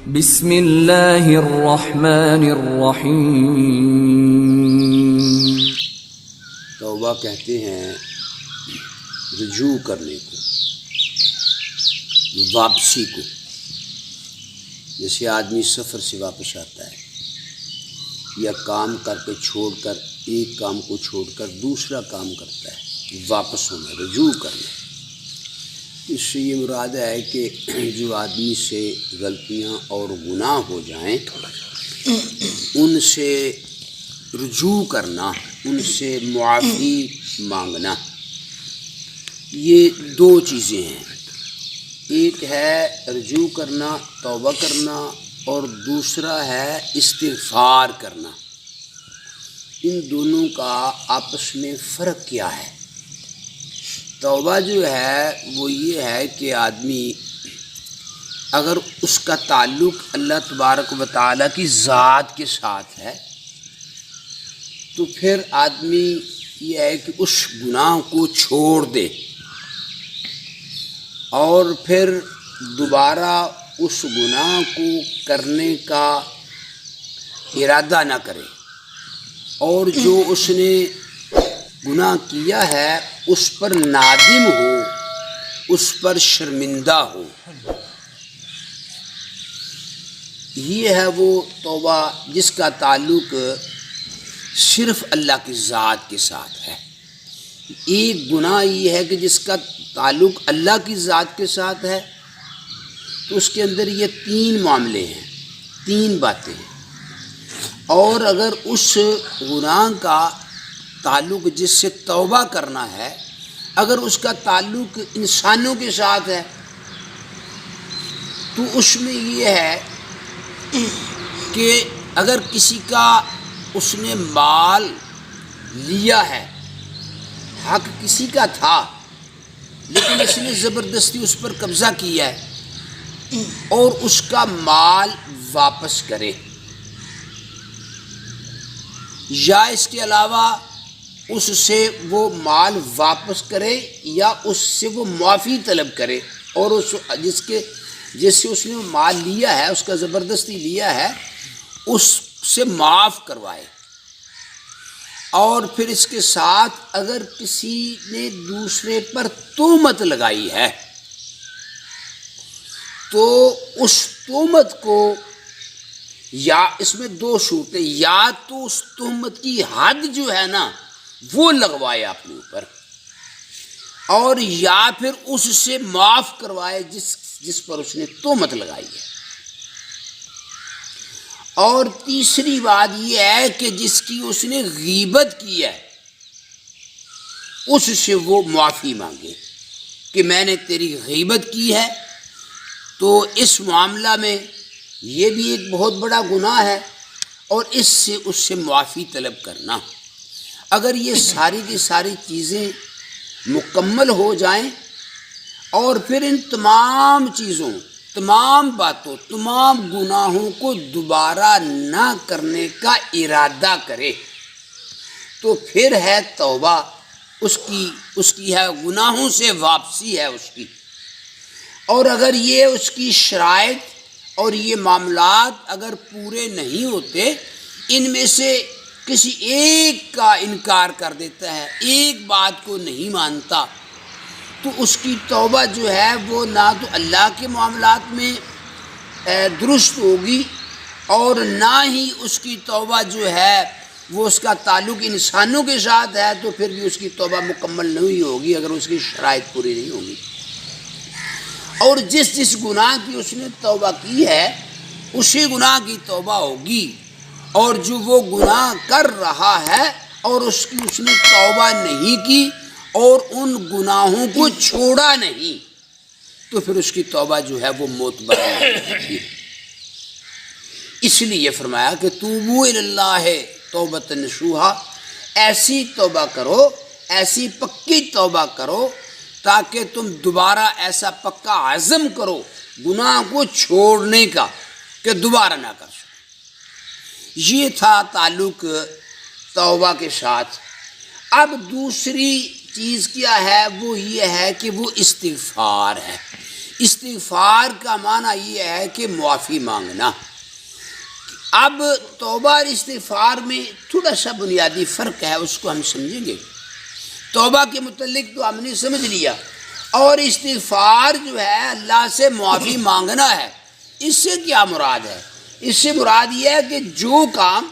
بسم اللہ الرحمن الرحیم۔ توبہ کہتے ہیں رجوع کرنے کو، واپسی کو۔ جیسے آدمی سفر سے واپس آتا ہے یا کام کر کے چھوڑ کر، ایک کام کو چھوڑ کر دوسرا کام کرتا ہے، واپس ہونا، رجوع کرنا۔ اس سے یہ مراد ہے کہ جو آدمی سے غلطیاں اور گناہ ہو جائیں ان سے رجوع کرنا، ان سے معافی مانگنا۔ یہ دو چیزیں ہیں، ایک ہے رجوع کرنا، توبہ کرنا، اور دوسرا ہے استغفار کرنا۔ ان دونوں کا آپس میں فرق کیا ہے؟ توبہ جو ہے وہ یہ ہے کہ آدمی اگر اس کا تعلق اللہ تبارک و تعالیٰ کی ذات کے ساتھ ہے تو پھر آدمی یہ ہے کہ اس گناہ کو چھوڑ دے اور پھر دوبارہ اس گناہ کو کرنے کا ارادہ نہ کرے، اور جو اس نے گناہ کیا ہے اس پر نادم ہو، اس پر شرمندہ ہو۔ یہ ہے وہ توبہ جس کا تعلق صرف اللہ کی ذات کے ساتھ ہے۔ ایک گناہ یہ ہے کہ جس کا تعلق اللہ کی ذات کے ساتھ ہے تو اس کے اندر یہ تین معاملے ہیں، تین باتیں ہیں۔ اور اگر اس گناہ کا تعلق جس سے توبہ کرنا ہے، اگر اس کا تعلق انسانوں کے ساتھ ہے تو اس میں یہ ہے کہ اگر کسی کا اس نے مال لیا ہے، حق کسی کا تھا لیکن اس نے زبردستی اس پر قبضہ کیا ہے، اور اس کا مال واپس کرے، یا اس کے علاوہ اس سے وہ مال واپس کرے یا اس سے وہ معافی طلب کرے، اور اس جس سے اس نے مال لیا ہے، اس کا زبردستی لیا ہے، اس سے معاف کروائے۔ اور پھر اس کے ساتھ اگر کسی نے دوسرے پر تہمت لگائی ہے تو اس تہمت کو، یا اس میں دو صورتیں، یا تو اس تہمت کی حد جو ہے نا وہ لگوائے اپنے اوپر، اور یا پھر اس سے معاف کروائے جس پر اس نے تہمت لگائی ہے۔ اور تیسری بات یہ ہے کہ جس کی اس نے غیبت کی ہے اس سے وہ معافی مانگے کہ میں نے تیری غیبت کی ہے۔ تو اس معاملہ میں یہ بھی ایک بہت بڑا گناہ ہے، اور اس سے معافی طلب کرنا۔ اگر یہ ساری کی ساری چیزیں مکمل ہو جائیں اور پھر ان تمام چیزوں، تمام باتوں، تمام گناہوں کو دوبارہ نہ کرنے کا ارادہ کرے تو پھر ہے توبہ، اس کی ہے گناہوں سے واپسی ہے اس کی۔ اور اگر یہ اس کی شرائط اور یہ معاملات اگر پورے نہیں ہوتے، ان میں سے کسی ایک کا انکار کر دیتا ہے، ایک بات کو نہیں مانتا، تو اس کی توبہ جو ہے وہ نہ تو اللہ کے معاملات میں درست ہوگی، اور نہ ہی اس کی توبہ جو ہے وہ اس کا تعلق انسانوں کے ساتھ ہے، تو پھر بھی اس کی توبہ مکمل نہیں ہوگی اگر اس کی شرائط پوری نہیں ہوگی۔ اور جس گناہ کی اس نے توبہ کی ہے اسی گناہ کی توبہ ہوگی، اور جو وہ گناہ کر رہا ہے اور اس نے توبہ نہیں کی اور ان گناہوں کو چھوڑا نہیں، تو پھر اس کی توبہ جو ہے وہ معتبر نہیں ہوگی۔ اس لیے یہ فرمایا کہ توبوا الی اللہ توبۃ نصوحا، ایسی توبہ کرو، ایسی پکی توبہ کرو تاکہ تم دوبارہ ایسا پکا عزم کرو گناہ کو چھوڑنے کا کہ دوبارہ نہ کر سکو۔ یہ تھا تعلق توبہ کے ساتھ۔ اب دوسری چیز کیا ہے؟ وہ یہ ہے کہ وہ استغفار ہے۔ استغفار کا معنی یہ ہے کہ معافی مانگنا۔ اب توبہ اور استغفار میں تھوڑا سا بنیادی فرق ہے، اس کو ہم سمجھیں گے۔ توبہ کے متعلق تو ہم نے سمجھ لیا، اور استغفار جو ہے اللہ سے معافی مانگنا ہے۔ اس سے کیا مراد ہے؟ اس سے مراد یہ ہے کہ جو کام،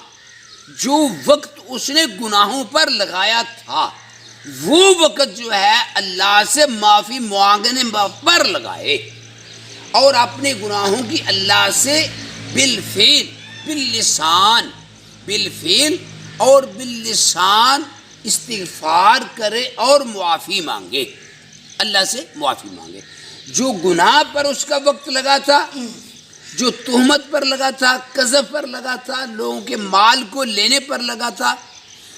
جو وقت اس نے گناہوں پر لگایا تھا، وہ وقت جو ہے اللہ سے معافی مانگنے پر لگائے، اور اپنے گناہوں کی اللہ سے بالفعل، بالفعل اور باللسان استغفار کرے اور معافی مانگے، اللہ سے معافی مانگے۔ جو گناہ پر اس کا وقت لگا تھا، جو تہمت پر لگا تھا، کذب پر لگا تھا، لوگوں کے مال کو لینے پر لگا تھا،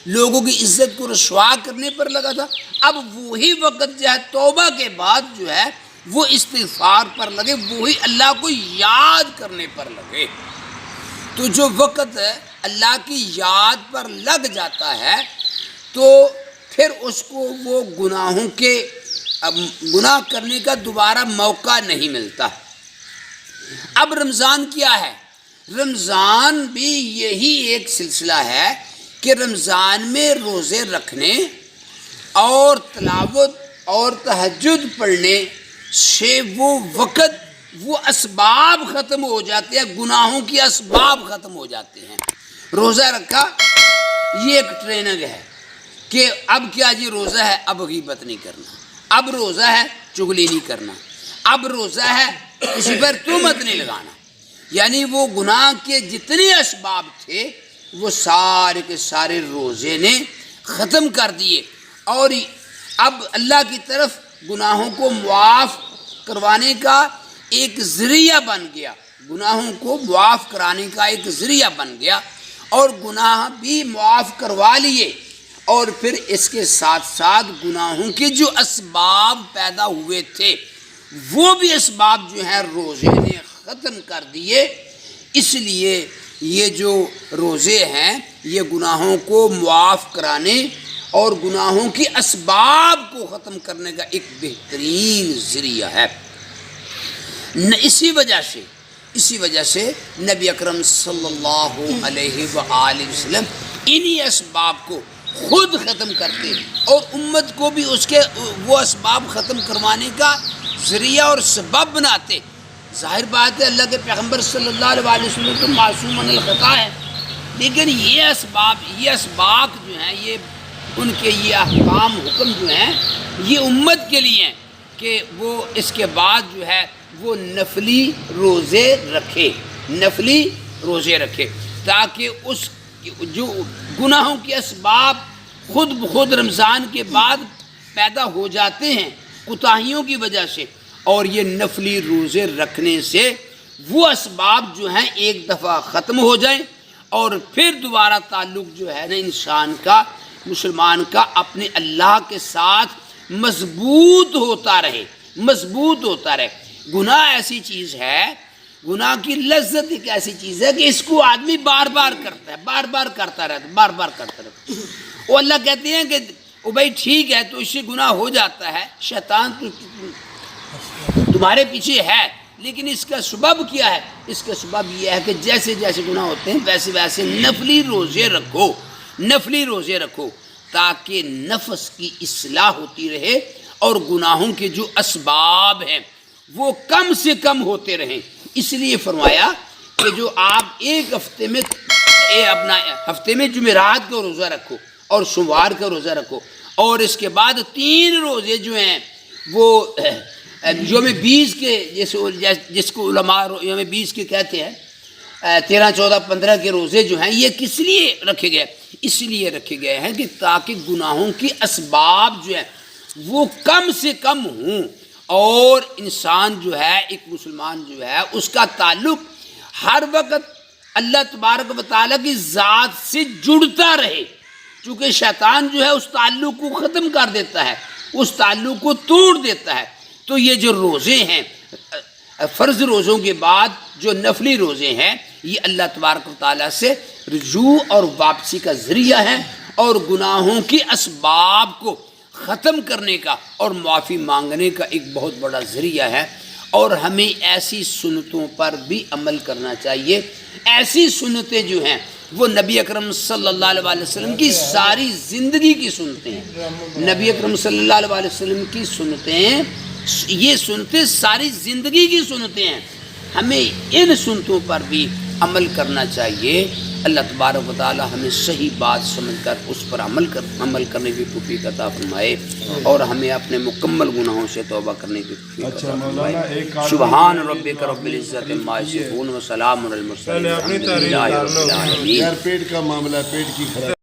لوگوں کی عزت کو رسوا کرنے پر لگا تھا، اب وہی وقت جو ہے توبہ کے بعد جو ہے وہ استغفار پر لگے، وہی اللہ کو یاد کرنے پر لگے۔ تو جو وقت اللہ کی یاد پر لگ جاتا ہے تو پھر اس کو وہ گناہ کرنے کا دوبارہ موقع نہیں ملتا۔ اب رمضان کیا ہے؟ رمضان بھی یہی ایک سلسلہ ہے کہ رمضان میں روزے رکھنے اور تلاوت اور تہجد پڑھنے سے وہ وقت، وہ اسباب ختم ہو جاتے ہیں، گناہوں کی اسباب ختم ہو جاتے ہیں۔ روزہ رکھا، یہ ایک ٹریننگ ہے کہ اب کیا جی روزہ ہے، اب غیبت نہیں کرنا، اب روزہ ہے چغلی نہیں کرنا، اب روزہ ہے کسی پر تہمت نہیں لگانا۔ یعنی وہ گناہ کے جتنے اسباب تھے وہ سارے کے سارے روزے نے ختم کر دیے، اور اب اللہ کی طرف گناہوں کو معاف کروانے کا ایک ذریعہ بن گیا، گناہوں کو معاف کرانے کا ایک ذریعہ بن گیا، اور گناہ بھی معاف کروا لیے، اور پھر اس کے ساتھ ساتھ گناہوں کے جو اسباب پیدا ہوئے تھے وہ بھی اسباب جو ہیں روزے نے ختم کر دیے۔ اس لیے یہ جو روزے ہیں یہ گناہوں کو معاف کرانے اور گناہوں کی اسباب کو ختم کرنے کا ایک بہترین ذریعہ ہے۔ اسی وجہ سے نبی اکرم صلی اللہ علیہ وآلہ وسلم انہی اسباب کو خود ختم کرتے اور امت کو بھی اس کے وہ اسباب ختم کروانے کا ذریعہ اور سبب بناتے۔ ظاہر بات ہے اللہ کے پیغمبر صلی اللہ علیہ وسلم تو معصوم من الخطا ہے، لیکن یہ اسباق جو ہیں، یہ ان کے یہ احکام حکم جو ہیں یہ امت کے لیے ہیں کہ وہ اس کے بعد جو ہے وہ نفلی روزے رکھے تاکہ اس جو گناہوں کے اسباب خود بخود رمضان کے بعد پیدا ہو جاتے ہیں کوتاہیوں کی وجہ سے، اور یہ نفلی روزے رکھنے سے وہ اسباب جو ہیں ایک دفعہ ختم ہو جائیں، اور پھر دوبارہ تعلق جو ہے نا انسان کا، مسلمان کا اپنے اللہ کے ساتھ مضبوط ہوتا رہے۔ گناہ ایسی چیز ہے، گناہ کی لذت ایک ایسی چیز ہے کہ اس کو آدمی بار بار کرتا رہتا۔ وہ اللہ کہتے ہیں کہ او بھائی ٹھیک ہے تو اس سے گناہ ہو جاتا ہے، شیطان تو تمہارے پیچھے ہے، لیکن اس کا سبب کیا ہے؟ اس کا سبب یہ ہے کہ جیسے جیسے گناہ ہوتے ہیں ویسے ویسے نفلی روزے رکھو تاکہ نفس کی اصلاح ہوتی رہے اور گناہوں کے جو اسباب ہیں وہ کم سے کم ہوتے رہیں۔ اس لیے فرمایا کہ جو آپ ایک ہفتے میں جمعرات کا روزہ رکھو اور سوموار کا روزہ رکھو، اور اس کے بعد 3 روزے جو ہیں وہ یوم 20 کے جس کو علماء یوم 20 کے کہتے ہیں، 13، 14، 15 کے روزے جو ہیں یہ کس لیے رکھے گئے؟ اس لیے رکھے گئے ہیں کہ تاکہ گناہوں کی اسباب جو ہیں وہ کم سے کم ہوں، اور انسان جو ہے، ایک مسلمان جو ہے، اس کا تعلق ہر وقت اللہ تبارک و تعالیٰ کی ذات سے جڑتا رہے، چونکہ شیطان جو ہے اس تعلق کو ختم کر دیتا ہے، اس تعلق کو توڑ دیتا ہے۔ تو یہ جو روزے ہیں، فرض روزوں کے بعد جو نفلی روزے ہیں، یہ اللہ تبارک و تعالیٰ سے رجوع اور واپسی کا ذریعہ ہے، اور گناہوں کی اسباب کو ختم کرنے کا اور معافی مانگنے کا ایک بہت بڑا ذریعہ ہے۔ اور ہمیں ایسی سنتوں پر بھی عمل کرنا چاہیے. ایسی سنتیں جو ہیں وہ نبی اکرم صلی اللہ علیہ وسلم کی ساری زندگی کی سنتیں ہیں. نبی اکرم صلی اللہ علیہ وسلم کی سنتیں، یہ سنتیں ساری زندگی کی سنتیں ہیں. ہمیں ان سنتوں پر بھی عمل کرنا چاہیے. اللہ تبارک و تعالی ہمیں صحیح بات سمجھ کر اس پر عمل کرنے کی توفیق عطا فرمائے اور ہمیں اپنے مکمل گناہوں سے توبہ کرنے کی توفیق عطا فرمائے. سبحان ربک رب العزت عما یصفون و سلام علی المرسلین والحمد للہ رب العالمین. پیٹ کا معاملہ، پیٹ کی خرابی